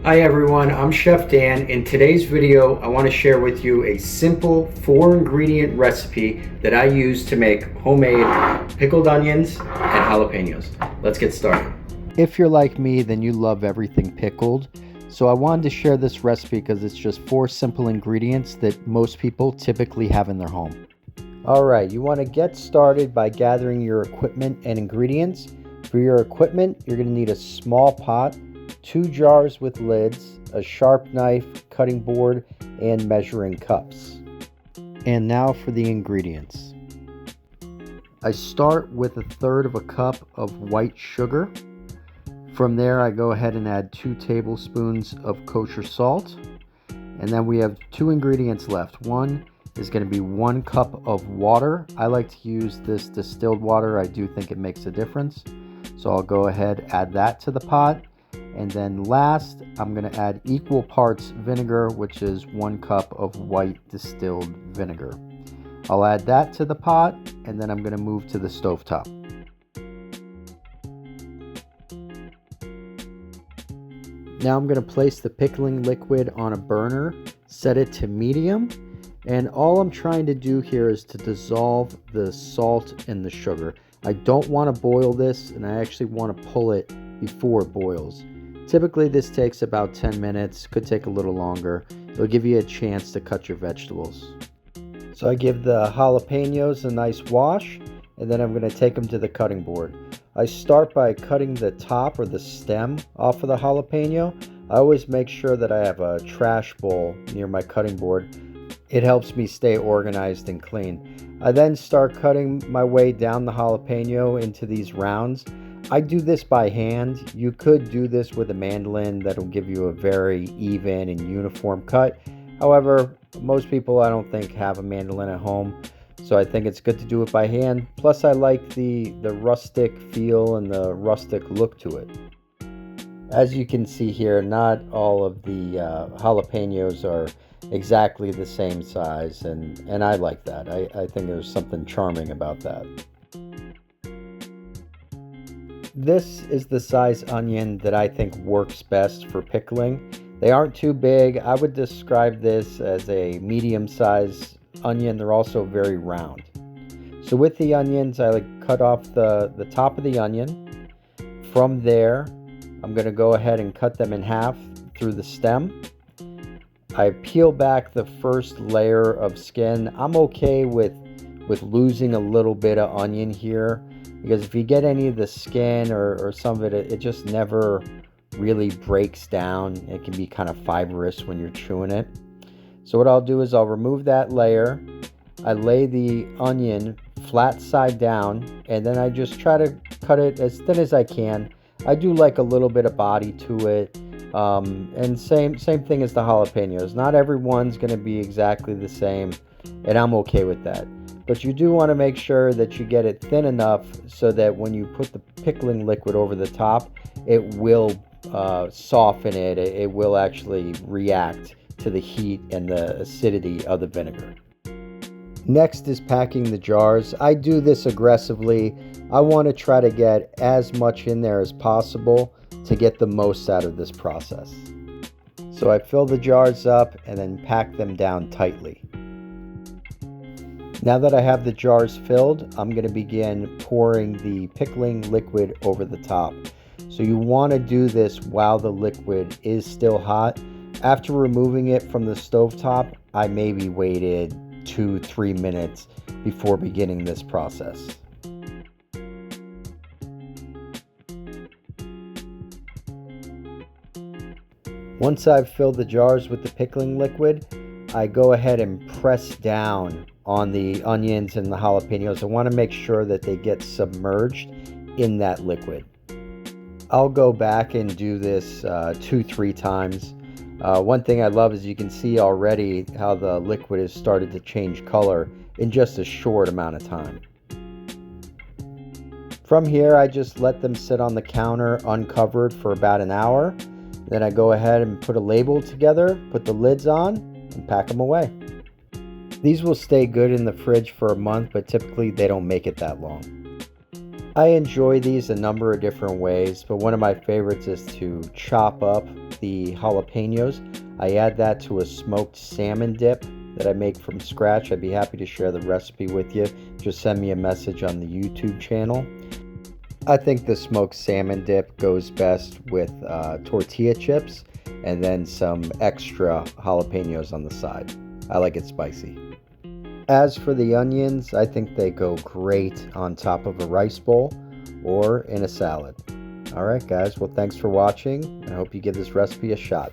Hi everyone, I'm Chef Dan. In today's video, I want to share with you a simple 4-ingredient recipe that I use to make homemade pickled onions and jalapeños. Let's get started. If you're like me, then you love everything pickled. So I wanted to share this recipe because it's just 4 simple ingredients that most people typically have in their home. Alright, you want to get started by gathering your equipment and ingredients. For your equipment, you're going to need a small pot, 2 jars with lids, a sharp knife, cutting board, and measuring cups. And now for the ingredients. I start with 1/3 cup of white sugar. From there I go ahead and add 2 tablespoons of kosher salt. And then we have 2 ingredients left. One is going to be 1 cup of water. I like to use this distilled water. I do think it makes a difference. So I'll go ahead, add that to the pot. And then last, I'm going to add equal parts vinegar, which is 1 cup of white distilled vinegar. I'll add that to the pot, and then I'm going to move to the stovetop. Now I'm going to place the pickling liquid on a burner, set it to medium, and all I'm trying to do here is to dissolve the salt and the sugar. I don't want to boil this, and I actually want to pull it before it boils. Typically this takes about 10 minutes, could take a little longer. It'll give you a chance to cut your vegetables. So I give the jalapeños a nice wash, and then I'm going to take them to the cutting board. I start by cutting the top or the stem off of the jalapeno. I always make sure that I have a trash bowl near my cutting board. It helps me stay organized and clean. I then start cutting my way down the jalapeno into these rounds. I do this by hand. You could do this with a mandolin. That'll give you a very even and uniform cut. However, most people I don't think have a mandolin at home, so I think it's good to do it by hand. Plus I like the rustic feel and the rustic look to it. As you can see here, not all of the jalapenos are exactly the same size, and I like that. I think there's something charming about that. This is the size onion that I think works best for pickling. They aren't too big. I would describe this as a medium-sized onion. They're also very round. So with the onions, I cut off the top of the onion. From there, I'm going to go ahead and cut them in half through the stem. I peel back the first layer of skin. I'm okay with losing a little bit of onion here, because if you get any of the skin or some of it, it just never really breaks down. It can be kind of fibrous when you're chewing it. So what I'll do is I'll remove that layer. I lay the onion flat side down, and then I just try to cut it as thin as I can. I do like a little bit of body to it. And same thing as the jalapenos. Not everyone's going to be exactly the same, and I'm okay with that. But you do want to make sure that you get it thin enough so that when you put the pickling liquid over the top, it will soften it. It will actually react to the heat and the acidity of the vinegar. Next is packing the jars. I do this aggressively. I want to try to get as much in there as possible to get the most out of this process. So I fill the jars up and then pack them down tightly. Now that I have the jars filled, I'm going to begin pouring the pickling liquid over the top. So you want to do this while the liquid is still hot. After removing it from the stovetop, I maybe waited 2-3 minutes before beginning this process. Once I've filled the jars with the pickling liquid, I go ahead and press down on the onions and the jalapenos. I want to make sure that they get submerged in that liquid. I'll go back and do this 2-3 times. One thing I love is you can see already how the liquid has started to change color in just a short amount of time. From here, I just let them sit on the counter uncovered for about an hour. Then I go ahead and put a label together, put the lids on, and pack them away. These will stay good in the fridge for a month, but typically they don't make it that long. I enjoy these a number of different ways, but one of my favorites is to chop up the jalapeños. I add that to a smoked salmon dip that I make from scratch. I'd be happy to share the recipe with you. Just send me a message on the YouTube channel. I think the smoked salmon dip goes best with tortilla chips and then some extra jalapeños on the side. I like it spicy. As for the onions, I think they go great on top of a rice bowl or in a salad. Alright guys, well thanks for watching. I hope you give this recipe a shot.